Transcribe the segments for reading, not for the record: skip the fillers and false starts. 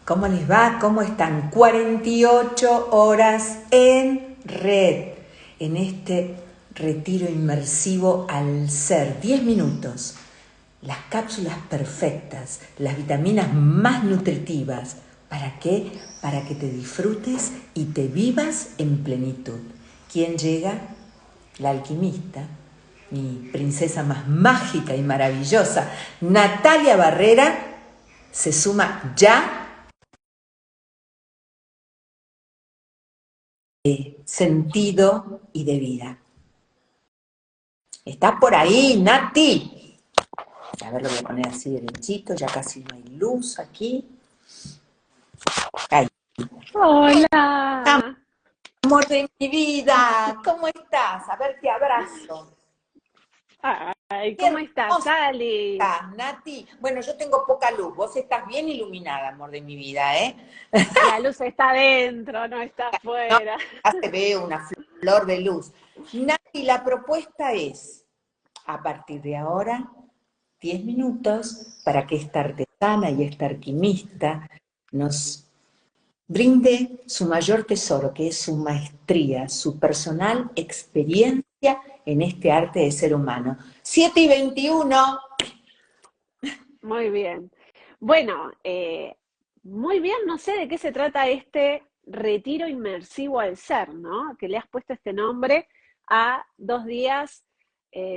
¿Cómo les va? ¿Cómo están? 48 horas en red, en este retiro inmersivo al ser. 10 minutos. Las cápsulas perfectas, las vitaminas más nutritivas. ¿Para qué? Para que te disfrutes y te vivas en plenitud. ¿Quién llega? La alquimista, mi princesa más mágica y maravillosa, Natalia Barrera, se suma ya de sentido y de vida. ¿Estás por ahí, Nati? A ver, lo voy a poner así derechito, ya casi no hay luz aquí. Ahí. Hola. Amor de mi vida, ¿cómo estás? A ver, te abrazo. Ay, Qué ¿cómo estás, hermosa Ali? estás, Nati. Bueno, yo tengo poca luz, vos estás bien iluminada, amor de mi vida, ¿eh? La luz está adentro, no está No, afuera. ya se ve una flor de luz. Nati, la propuesta es, a partir de ahora, 10 minutos para que esta artesana y esta alquimista nos brinde su mayor tesoro, que es su maestría, su personal experiencia en este arte de ser humano. 7:21. Muy bien. Bueno, muy bien, no sé de qué se trata este retiro inmersivo al ser, ¿no? Que le has puesto este nombre a 2 días,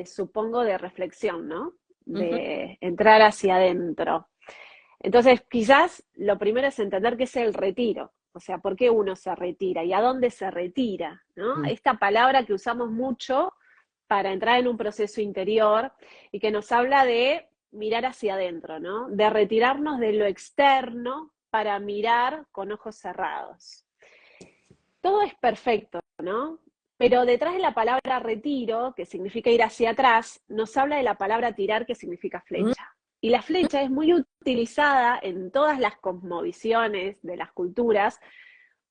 supongo, de reflexión, ¿no? De entrar hacia adentro. Entonces, quizás lo primero es entender qué es el retiro, o sea, por qué uno se retira y a dónde se retira, ¿no? Esta palabra que usamos mucho para entrar en un proceso interior y que nos habla de mirar hacia adentro, ¿no? De retirarnos de lo externo para mirar con ojos cerrados. Todo es perfecto, ¿no? Pero detrás de la palabra retiro, que significa ir hacia atrás, nos habla de la palabra tirar, que significa flecha. Y la flecha es muy utilizada en todas las cosmovisiones de las culturas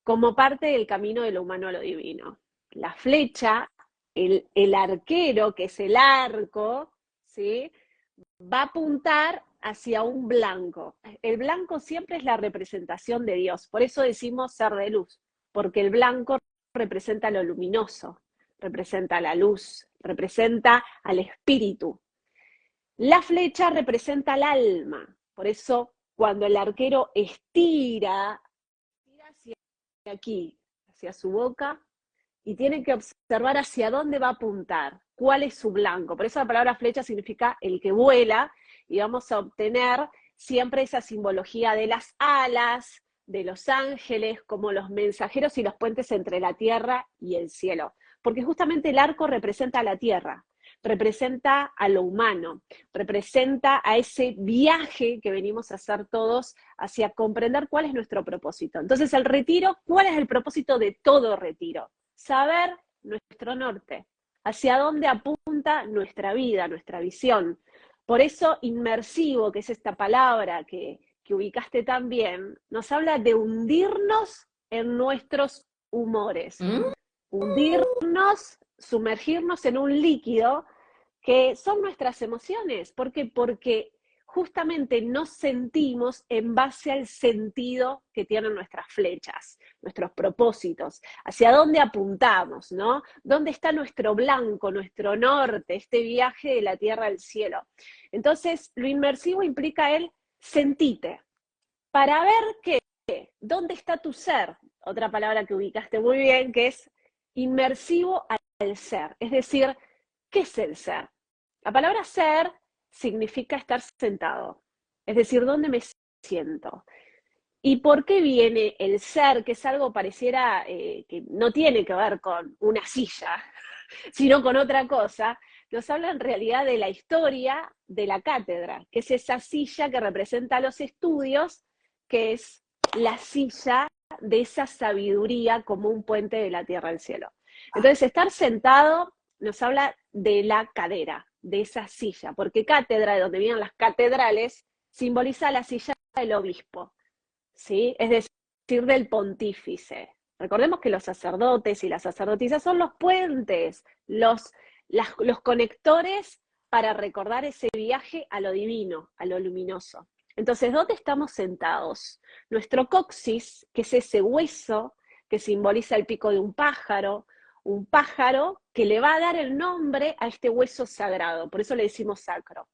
como parte del camino de lo humano a lo divino. La flecha, el arquero, que es el arco, ¿sí? Va a apuntar hacia un blanco. El blanco siempre es la representación de Dios, por eso decimos ser de luz, porque el blanco representa lo luminoso, representa la luz, representa al espíritu. La flecha representa el alma, por eso cuando el arquero estira hacia aquí, hacia su boca, y tiene que observar hacia dónde va a apuntar, cuál es su blanco. Por eso la palabra flecha significa el que vuela, y vamos a obtener siempre esa simbología de las alas, de los ángeles, como los mensajeros y los puentes entre la tierra y el cielo. Porque justamente el arco representa a la tierra, representa a lo humano, representa a ese viaje que venimos a hacer todos hacia comprender cuál es nuestro propósito. Entonces, el retiro, ¿cuál es el propósito de todo retiro? Saber nuestro norte, hacia dónde apunta nuestra vida, nuestra visión. Por eso, inmersivo, que es esta palabra que ubicaste tan bien, nos habla de hundirnos en nuestros humores, hundirnos, sumergirnos en un líquido que son nuestras emociones. ¿Por qué? Porque justamente nos sentimos en base al sentido que tienen nuestras flechas, nuestros propósitos, hacia dónde apuntamos, ¿no? ¿Dónde está nuestro blanco, nuestro norte, este viaje de la tierra al cielo? Entonces, lo inmersivo implica el sentite, para ver qué, dónde está tu ser, otra palabra que ubicaste muy bien, que es inmersivo al ser, es decir, ¿qué es el ser? La palabra ser significa estar sentado, es decir, ¿dónde me siento? ¿Y por qué viene el ser, que es algo pareciera que no tiene que ver con una silla, sino con otra cosa? Nos habla en realidad de la historia de la cátedra, que es esa silla que representa los estudios, que es la silla de esa sabiduría como un puente de la tierra al cielo. Entonces, estar sentado nos habla de la cadera, de esa silla, porque cátedra, de donde vienen las catedrales, simboliza la silla del obispo, ¿sí? Es decir, del pontífice. Recordemos que los sacerdotes y las sacerdotisas son los puentes, los conectores para recordar ese viaje a lo divino, a lo luminoso. Entonces, ¿dónde estamos sentados? Nuestro coxis, que es ese hueso que simboliza el pico de un pájaro que le va a dar el nombre a este hueso sagrado, por eso le decimos sacro,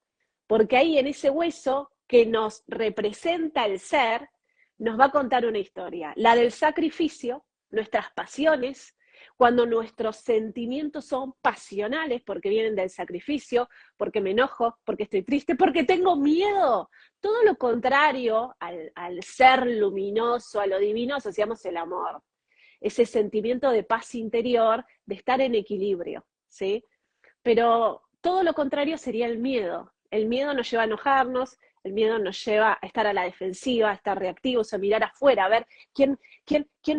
porque ahí en ese hueso que nos representa el ser, nos va a contar una historia, la del sacrificio, nuestras pasiones, cuando nuestros sentimientos son pasionales, porque vienen del sacrificio, porque me enojo, porque estoy triste, porque tengo miedo. Todo lo contrario al ser luminoso, a lo divino, asociamos el amor. Ese sentimiento de paz interior, de estar en equilibrio, ¿sí? Pero todo lo contrario sería el miedo. El miedo nos lleva a enojarnos, el miedo nos lleva a estar a la defensiva, a estar reactivos, a mirar afuera, a ver quién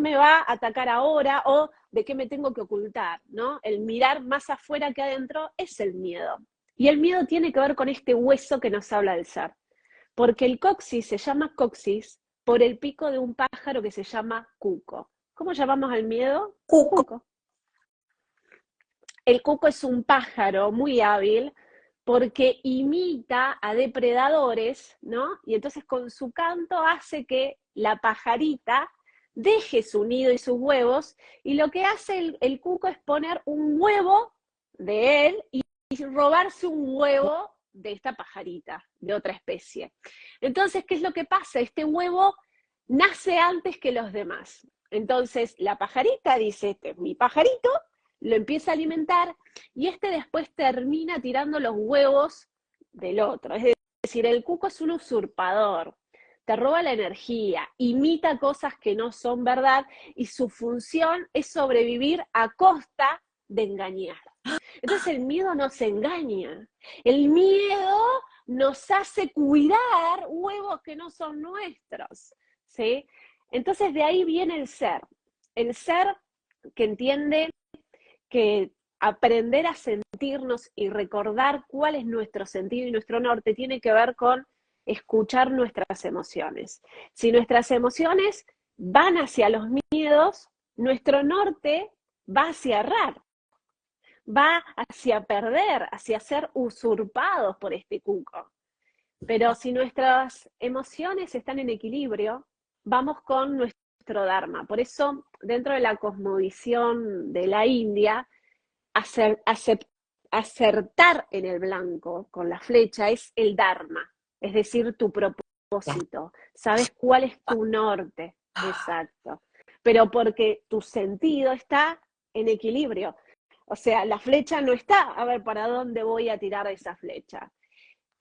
me va a atacar ahora o de qué me tengo que ocultar, ¿no? El mirar más afuera que adentro es el miedo. Y el miedo tiene que ver con este hueso que nos habla del ser. Porque el coxis se llama coxis por el pico de un pájaro que se llama cuco. ¿Cómo llamamos al miedo? Cuco. Cuco. El cuco es un pájaro muy hábil porque imita a depredadores, ¿no? Y entonces con su canto hace que la pajarita deje su nido y sus huevos, y lo que hace el cuco es poner un huevo de él y robarse un huevo de esta pajarita, de otra especie. Entonces, ¿qué es lo que pasa? Este huevo nace antes que los demás. Entonces, la pajarita dice, este es mi pajarito, lo empieza a alimentar, y este después termina tirando los huevos del otro. Es decir, el cuco es un usurpador, te roba la energía, imita cosas que no son verdad, y su función es sobrevivir a costa de engañar. Entonces el miedo nos engaña, el miedo nos hace cuidar huevos que no son nuestros, ¿sí? Entonces de ahí viene el ser que entiende que aprender a sentirnos y recordar cuál es nuestro sentido y nuestro norte tiene que ver con escuchar nuestras emociones. Si nuestras emociones van hacia los miedos, nuestro norte va hacia errar, va hacia perder, hacia ser usurpados por este cuco. Pero si nuestras emociones están en equilibrio, vamos con nuestro Dharma. Por eso, dentro de la cosmovisión de la India, acertar en el blanco con la flecha es el Dharma, es decir, tu propósito. Sabes cuál es tu norte, exacto. Pero porque tu sentido está en equilibrio. O sea, la flecha no está, a ver, ¿para dónde voy a tirar esa flecha?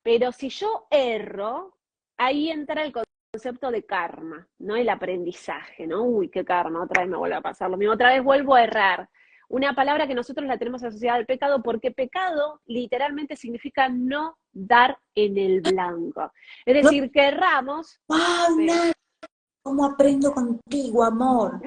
Pero si yo erro, ahí entra el concepto de karma, ¿no? El aprendizaje, ¿no? Uy, qué karma, otra vez me vuelve a pasar lo mismo, otra vez vuelvo a errar. Una palabra que nosotros la tenemos asociada al pecado, porque pecado literalmente significa no dar en el blanco. Es No, decir, que erramos, sí. Paula, ¿cómo aprendo contigo, amor?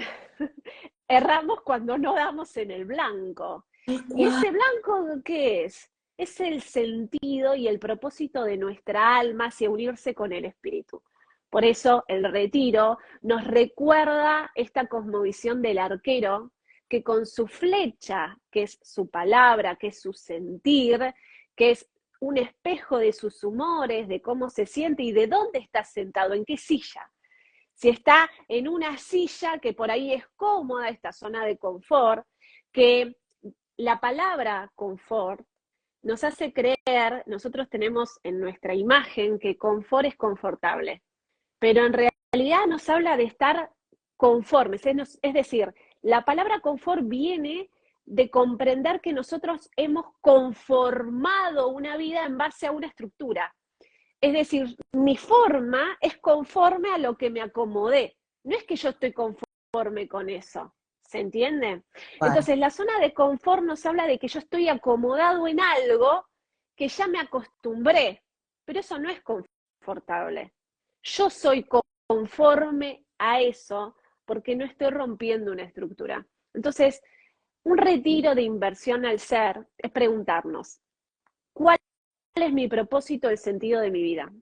Erramos cuando no damos en el blanco. Tal ¿Y cual. ese blanco qué es? Es el sentido y el propósito de nuestra alma hacia unirse con el espíritu. Por eso el retiro nos recuerda esta cosmovisión del arquero, que con su flecha, que es su palabra, que es su sentir, que es un espejo de sus humores, de cómo se siente y de dónde está sentado, en qué silla. Si está en una silla que por ahí es cómoda, esta zona de confort, que la palabra confort nos hace creer, nosotros tenemos en nuestra imagen que confort es confortable, pero en realidad nos habla de estar conformes, es decir, la palabra confort viene de comprender que nosotros hemos conformado una vida en base a una estructura. Es decir, mi forma es conforme a lo que me acomodé. No es que yo estoy conforme con eso. ¿Se entiende? Vale. Entonces, la zona de confort nos habla de que yo estoy acomodado en algo que ya me acostumbré, pero eso no es confortable. Yo soy conforme a eso porque no estoy rompiendo una estructura. Entonces, un retiro de inversión al ser es preguntarnos, ¿cuál es mi propósito, el sentido de mi vida?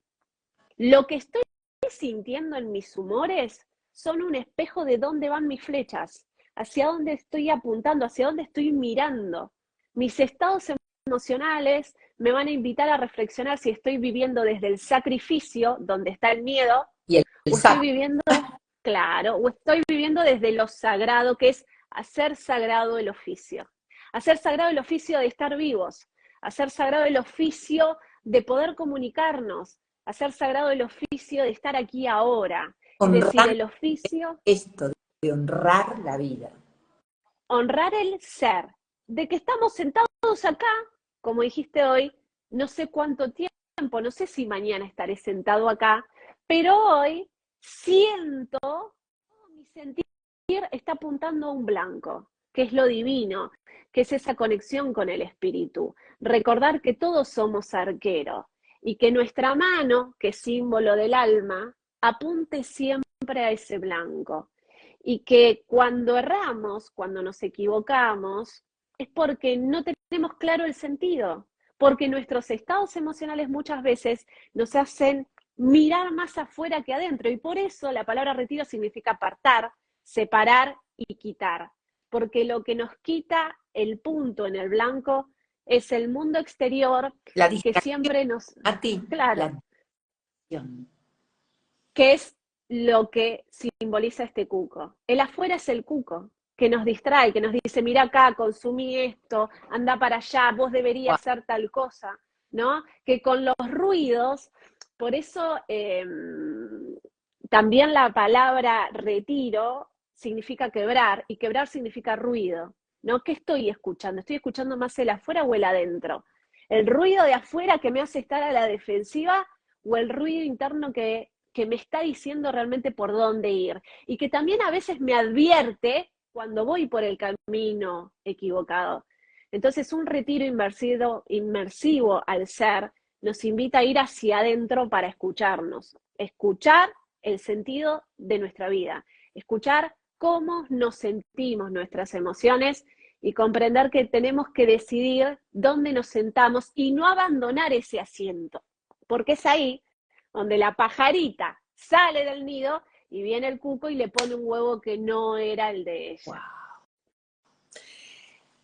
Lo que estoy sintiendo en mis humores son un espejo de dónde van mis flechas, hacia dónde estoy apuntando, hacia dónde estoy mirando. Mis estados emocionales me van a invitar a reflexionar si estoy viviendo desde el sacrificio, donde está el miedo, Y el o estoy saco. viviendo, claro, o estoy viviendo desde lo sagrado, que es hacer sagrado el oficio. Hacer sagrado el oficio de estar vivos, hacer sagrado el oficio de poder comunicarnos, hacer sagrado el oficio de estar aquí ahora. Es decir, Honrar el oficio, esto de honrar la vida. honrar el ser, de que estamos sentados acá, como dijiste hoy, no sé cuánto tiempo, no sé si mañana estaré sentado acá, pero hoy siento, mi sentir está apuntando a un blanco, que es lo divino, que es esa conexión con el espíritu. Recordar que todos somos arqueros y que nuestra mano, que es símbolo del alma, apunte siempre a ese blanco. Y que cuando erramos, cuando nos equivocamos, es porque no tenemos claro el sentido, porque nuestros estados emocionales muchas veces nos hacen mirar más afuera que adentro, y por eso la palabra retiro significa apartar, separar y quitar, porque lo que nos quita el punto en el blanco es el mundo exterior La que distracción siempre nos, a ti, claro, la distracción. que es lo que simboliza este cuco. El afuera es el cuco, que nos distrae, que nos dice, mira acá, consumí esto, anda para allá, vos deberías hacer tal cosa, ¿no? Que con los ruidos, por eso también la palabra retiro significa quebrar, y quebrar significa ruido, ¿no? ¿Qué estoy escuchando? ¿Estoy escuchando más el afuera o el adentro? ¿El ruido de afuera que me hace estar a la defensiva o el ruido interno que me está diciendo realmente por dónde ir? Y que también a veces me advierte cuando voy por el camino equivocado. Entonces, un retiro inmersivo al ser nos invita a ir hacia adentro para escucharnos, escuchar el sentido de nuestra vida, escuchar cómo nos sentimos, nuestras emociones, y comprender que tenemos que decidir dónde nos sentamos y no abandonar ese asiento, porque es ahí donde la pajarita sale del nido y viene el cuco y le pone un huevo que no era el de Wow. ella.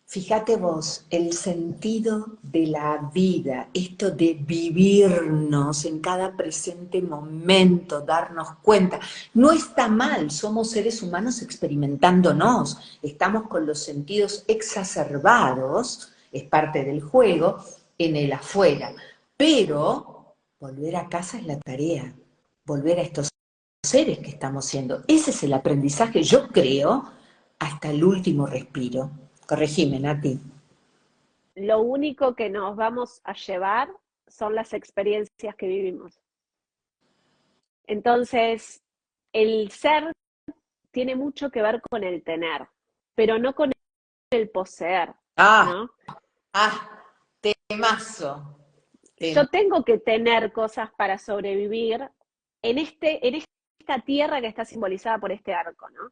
Fíjate vos, el sentido de la vida, esto de vivirnos en cada presente momento, darnos cuenta, no está mal, somos seres humanos experimentándonos, estamos con los sentidos exacerbados, es parte del juego, en el afuera, pero volver a casa es la tarea, volver a estos seres que estamos siendo, ese es el aprendizaje, yo creo, hasta el último respiro. Corregime, Nati. Lo único que nos vamos a llevar son las experiencias que vivimos. Entonces, el ser tiene mucho que ver con el tener, pero no con el poseer, Ah, ¿no? ah, temazo. Yo tengo que tener cosas para sobrevivir en esta tierra que está simbolizada por este arco, ¿no?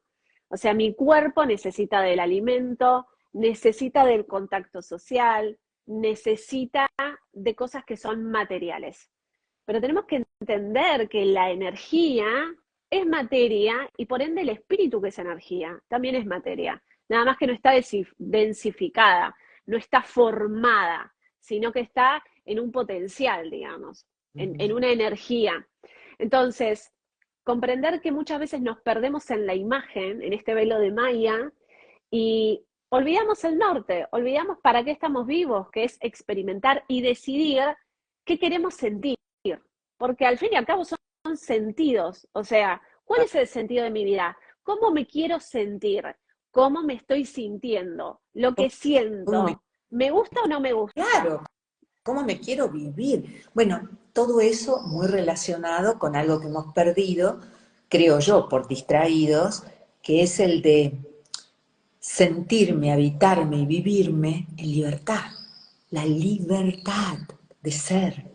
O sea, mi cuerpo necesita del alimento, necesita del contacto social, necesita de cosas que son materiales. Pero tenemos que entender que la energía es materia y por ende el espíritu, que es energía, también es materia. Nada más que no está densificada, no está formada, sino que está en un potencial, digamos, en una energía. Entonces, comprender que muchas veces nos perdemos en la imagen, en este velo de Maya, y olvidamos el norte, olvidamos para qué estamos vivos, que es experimentar y decidir qué queremos sentir. Porque al fin y al cabo son sentidos. O sea, ¿cuál es el sentido de mi vida? ¿Cómo me quiero sentir? ¿Cómo me estoy sintiendo? Lo que ¿Cómo me... siento. ¿Me gusta o no me gusta? Claro, ¿cómo me quiero vivir? Bueno, todo eso muy relacionado con algo que hemos perdido, creo yo, por distraídos, que es el de sentirme, habitarme y vivirme en libertad. La libertad de ser.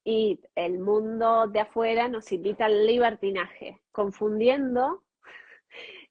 Y el mundo de afuera nos invita al libertinaje, confundiendo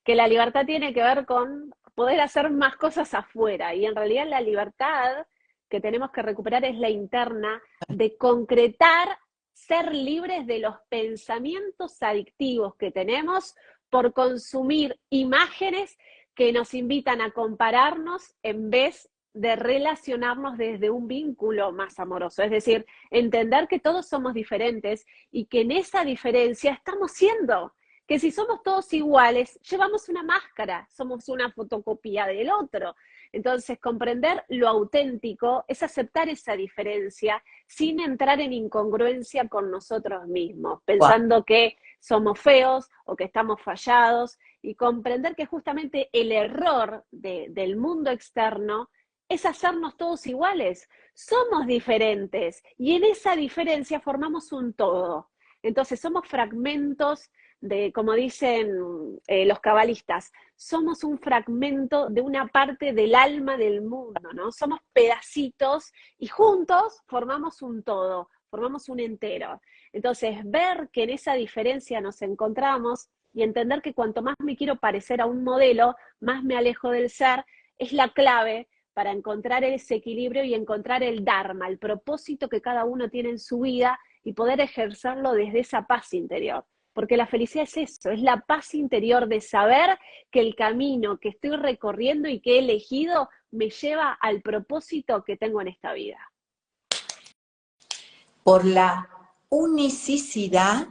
que la libertad tiene que ver con poder hacer más cosas afuera. Y en realidad la libertad que tenemos que recuperar es la interna, de concretar, ser libres de los pensamientos adictivos que tenemos por consumir imágenes que nos invitan a compararnos en vez de relacionarnos desde un vínculo más amoroso, es decir, entender que todos somos diferentes y que en esa diferencia estamos siendo, que si somos todos iguales, llevamos una máscara, somos una fotocopia del otro. Entonces, comprender lo auténtico es aceptar esa diferencia sin entrar en incongruencia con nosotros mismos, Guau. pensando que somos feos o que estamos fallados, y comprender que justamente el error del mundo externo es hacernos todos iguales. Somos diferentes y en esa diferencia formamos un todo. Entonces somos fragmentos de, como dicen los cabalistas, somos un fragmento de una parte del alma del mundo, ¿no? Somos pedacitos y juntos formamos un todo, formamos un entero. Entonces, ver que en esa diferencia nos encontramos y entender que cuanto más me quiero parecer a un modelo, más me alejo del ser, es la clave para encontrar ese equilibrio y encontrar el dharma, el propósito que cada uno tiene en su vida y poder ejercerlo desde esa paz interior. Porque la felicidad es eso, es la paz interior de saber que el camino que estoy recorriendo y que he elegido me lleva al propósito que tengo en esta vida. Por la unicidad,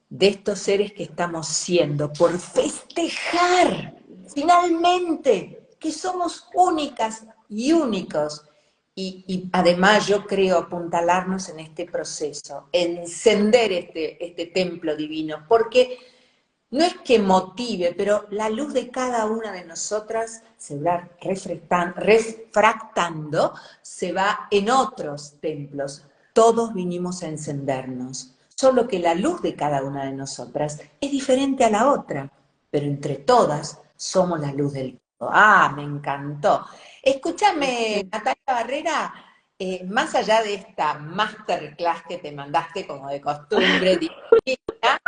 de estos seres que estamos siendo, por festejar finalmente que somos únicas y únicos. Y además yo creo apuntalarnos en este proceso, encender este templo divino, porque no es que motive, pero la luz de cada una de nosotras se va refractando, se va en otros templos. Todos vinimos a encendernos, solo que la luz de cada una de nosotras es diferente a la otra, pero entre todas somos la luz del todo. ¡Ah, me encantó! Escúchame, Natalia Barrera, más allá de esta masterclass que te mandaste como de costumbre, divina,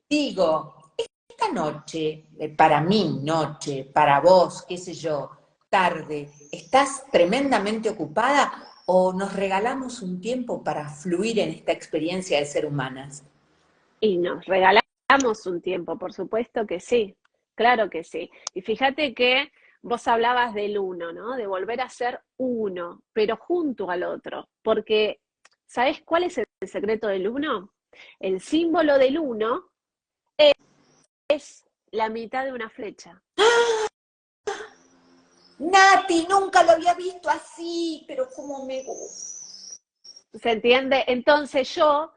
digo, esta noche, para mí noche, para vos, qué sé yo, tarde, ¿estás tremendamente ocupada o nos regalamos un tiempo para fluir en esta experiencia de ser humanas? Y nos regalamos un tiempo, por supuesto que sí, claro que sí. Y fíjate que vos hablabas del uno, ¿no? De volver a ser uno, pero junto al otro. Porque, ¿sabés cuál es el secreto del uno? El símbolo del uno es la mitad de una flecha. Nati, nunca lo había visto así, pero cómo me gusta. ¿Se entiende? Entonces yo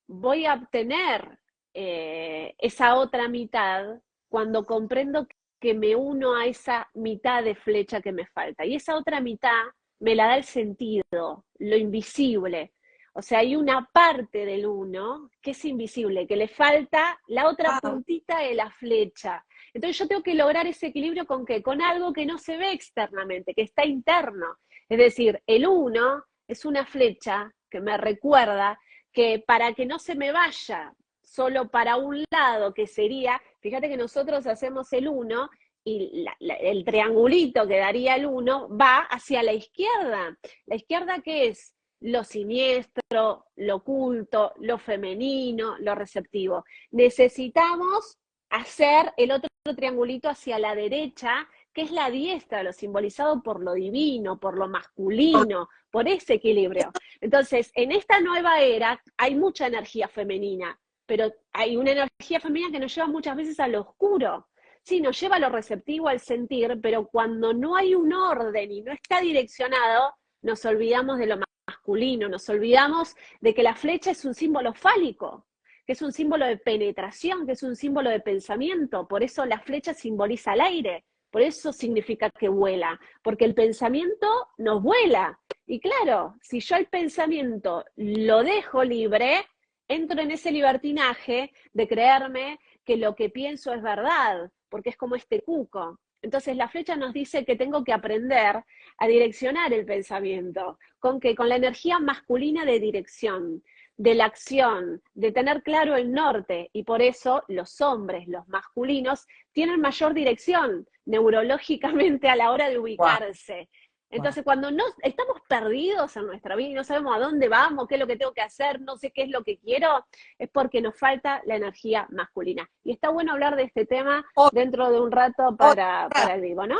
voy a obtener esa otra mitad cuando comprendo que me uno a esa mitad de flecha que me falta. Y esa otra mitad me la da el sentido, lo invisible. O sea, hay una parte del uno que es invisible, que le falta la otra Wow. puntita de la flecha. Entonces yo tengo que lograr ese equilibrio con qué? Con algo que no se ve externamente, que está interno. Es decir, el uno es una flecha que me recuerda que para que no se me vaya solo para un lado, que sería, fíjate que nosotros hacemos el 1 y el triangulito que daría el 1 va hacia la izquierda. ¿La izquierda qué es? Lo siniestro, lo oculto, lo femenino, lo receptivo. Necesitamos hacer el otro triangulito hacia la derecha, que es la diestra, lo simbolizado por lo divino, por lo masculino, por ese equilibrio. Entonces, en esta nueva era hay mucha energía femenina, pero hay una energía femenina que nos lleva muchas veces a lo oscuro. Sí, nos lleva a lo receptivo, al sentir, pero cuando no hay un orden y no está direccionado, nos olvidamos de lo masculino, nos olvidamos de que la flecha es un símbolo fálico, que es un símbolo de penetración, que es un símbolo de pensamiento. Por eso la flecha simboliza el aire, por eso significa que vuela, porque el pensamiento nos vuela. Y claro, si yo el pensamiento lo dejo libre, entro en ese libertinaje de creerme que lo que pienso es verdad, porque es como este cuco. Entonces la flecha nos dice que tengo que aprender a direccionar el pensamiento, ¿con qué? Con la energía masculina de dirección, de la acción, de tener claro el norte, y por eso los hombres, los masculinos, tienen mayor dirección neurológicamente a la hora de Wow, ubicarse. wow. Entonces, cuando no, estamos perdidos en nuestra vida y no sabemos a dónde vamos, qué es lo que tengo que hacer, no sé qué es lo que quiero, es porque nos falta la energía masculina. Y está bueno hablar de este tema Otra, dentro de un rato para otra. el vivo, ¿no?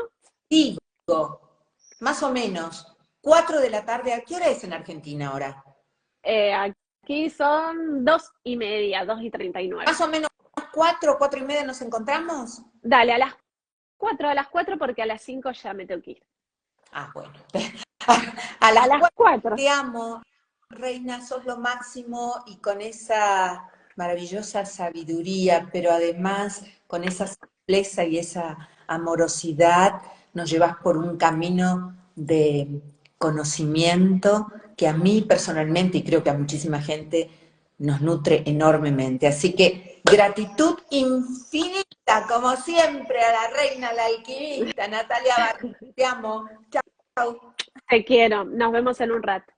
Sí, más o menos, 4 de la tarde. ¿A qué hora es en Argentina ahora? Aquí son 2:30, 2:39. Más o menos 4, 4:30 nos encontramos. Dale, a las 4 porque a las 5 ya me tengo que ir. Ah, bueno. A A las las 4 4. te amo, reina, sos lo máximo y con esa maravillosa sabiduría, pero además con esa simpleza y esa amorosidad, nos llevas por un camino de conocimiento que a mí personalmente, y creo que a muchísima gente, nos nutre enormemente. Así que gratitud infinita, como siempre, a la reina, la alquimista, Natalia Barri. Te amo. Chao. Te quiero. Nos vemos en un rato.